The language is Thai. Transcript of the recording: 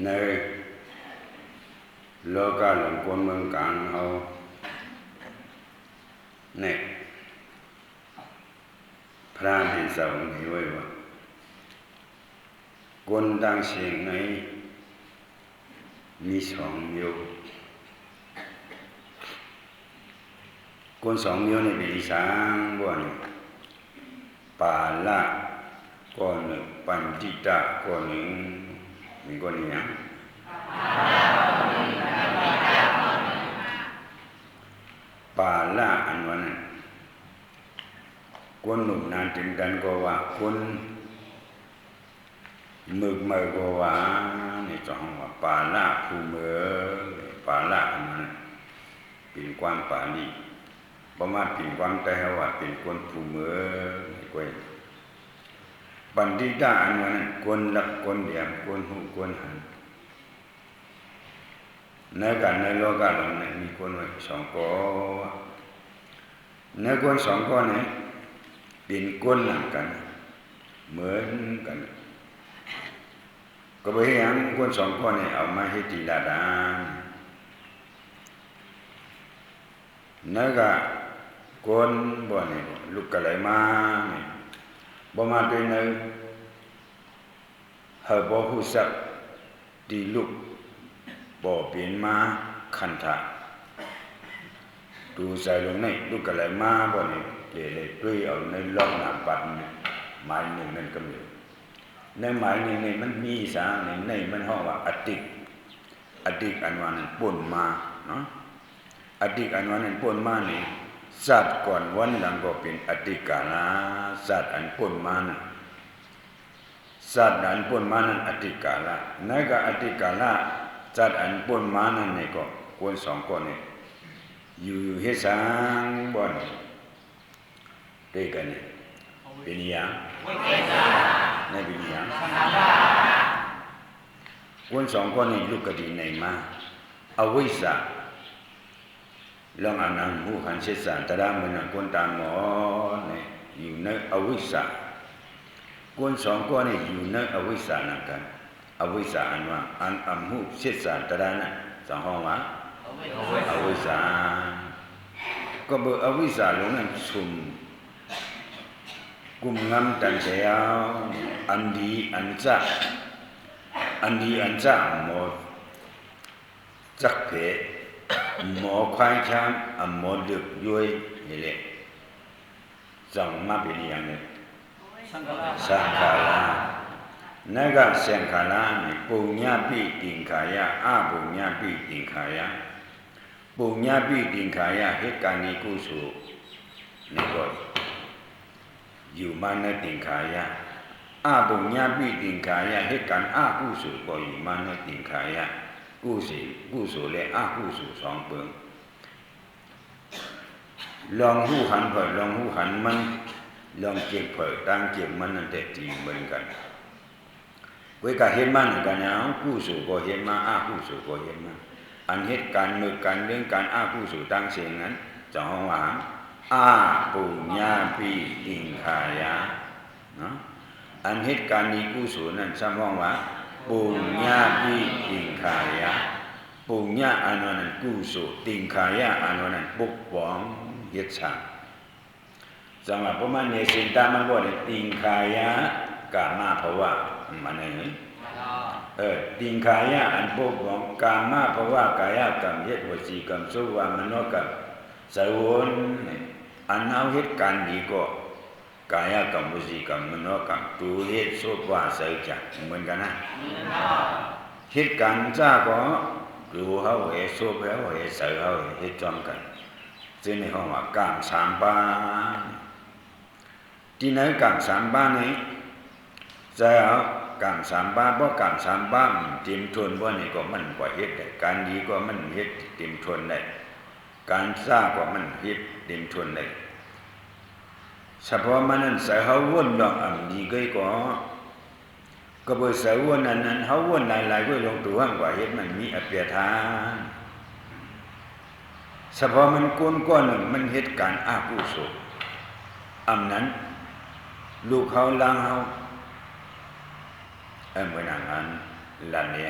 ในโลกาหลงกวนเมืองกลางเขาเนี่ยพระบิดาองค์นี้ไว้ว่ากวนต่างเสียงไหนมีสองอยู่กวนสองอยู่ในปีสามบ่อนปาละก้อนหนึ่งปัญจิตะก้อนหนึ่งมีก้อนนี้ยังปาละอันวันนั้นคนหนุ่มนานถึงกันก็ว่าคนมึกมือก็ว่านี่จะห้องว่าปาละผู้เมือปาละอันนั้นเป็นความปาลีประมาณเป็นความแต่ว่าเป็นคนผู้เมือก้อยปัญญิตะอันวันนั้นคนหลักคนเดียมคนหูคนหันในการในโลกาหลงเนี่ยมีคนไว้สองก้อนในคนสองก้อนนี้เป็นคนหลังกันเหมือนกันก็ไปเห็นคนสองก้อนนี้เอามาให้ตีดาดานนั่นก็คนบ่เนี่ยลูกกะไหลมาเนี่ยบ่มาด้วยเนยเฮาบ่ฮู้จักดีลูกบ่เปลี่ยนมาคันทะดูใส่ลงในลูกกะไหลมาบ่เนี่ยเกเลยด้วยเอาในล็อกหน้าปัดเนี่ยหมายหนึ่งนั่นก็มีในหมายหนึ่งนี่มันมีสาในมันฮ้องว่าอติอันว่านั้นป่นมาเนาะอติอันว่านั้นป่นมานี่สัตว์ก่อนวันหลังก็เป็นอติกาลาสัตว์อันป่นมานั้นสัตว์อันป่นมานั้นอติกาลานั่นก็อติกาลาสัตว์อันป่นมานั้นนี่ก็คนสองคนนี่อยู่เฮ็ดสังบ่อนด้วยกันนี่เป็นอย่างในเป็นอย่างคนสองคนนี่ลูกกะดีในมาอวิชชาลองอ่านนั้นผู้ขันเสสารตระมันคนตามหมอเนี่ยอยู่ในอวิชชาคนสองคนนี่อยู่ในอวิชชานั่นกันอวิชชาอันว่าอันอัมหูเสสารตระนั้นสองห้องว่าอวิชชาก็เบออวิชชาลงนั้นซุ่มกุมงำตันเสียอันดีอันจ้าหมดจักเพหมอควายช้างหมอดึกย้วยนี่แหละจังมาเป็นอย่างนี้สังขารานั่นก็สังขารานี่ปุญญาปิติงขายะอาปุญญาปิติงขายะปุญญาปิติงขายะเหตุการณ์นี้กุศลนี่ก็อยู่มาในติงขายะอาปุญญาปิติงขายะเหตุการณ์อากุศลก็อยู่มาในติงขายะกุศลและอกุศลสองเปิงลองหูหันเผยลองหูหันมันลองเก็บเผยตั้งเก็บมันนั่นแต่จริงเหมือนกันเว้ยก็เห็นมันกันนะกุศลก็เห็นมาอกุศลก็เห็นมาอันเหตุการณ์เมื่อการเรื่องการอกุศลตั้งเสียงนั้นจะห้องว่าอาปุญญาปิติงขายะเนาะอันเหตุการณ์นี้กุศลนั้นซ้ำห้องว่าปุญญาปิติงขายะปุญญาอันนั้นกุศลติงขายะอันนั้นปกป้องเฮ็ดสร้างจังหวะประมาณในสินตามันบ่ได้ติงขายะกามาภวะมันนี่ติงขายะอันปกป้องกามาภวะกายกรรมเฮ็ดวจีกรรมสุวามโนกรรมสวนอันเอาเหตุการณ์นี้ก็กายกรรมวจีกรรมมโนกรรมตูเหตุสุภาษาจักเหมือนกันนะเหตุการณ์จ้าก็รู้เขาเหตุสุภาเหตุเสือเขาเหตุจอมกันซึ่งในห้องว่ากรรมสามบ้านที่ไหนกรรมสามบ้านนี้จะเอากรรมสามบ้านเพราะกรรมสามบ้านเต็มทวนว่านี่ก็มันกว่าเหตุได้การดีก็มันเหตุเต็มทวนได้การสร้างก็มันเหตุเต็มทวนได้เฉพาะมันนั้นใส่เขาวนลองอ่ำดีก็บ่ใส่วนนั้นเขาวนหลายๆก็ลงตัวกว่าเหตุมันมีอภิธานเฉพาะมันก้อนหนึ่งมันเหตุการณ์อากุศลอำนั้นลูกเขาล้างเขาเมื่อนั้นลันเนี่ย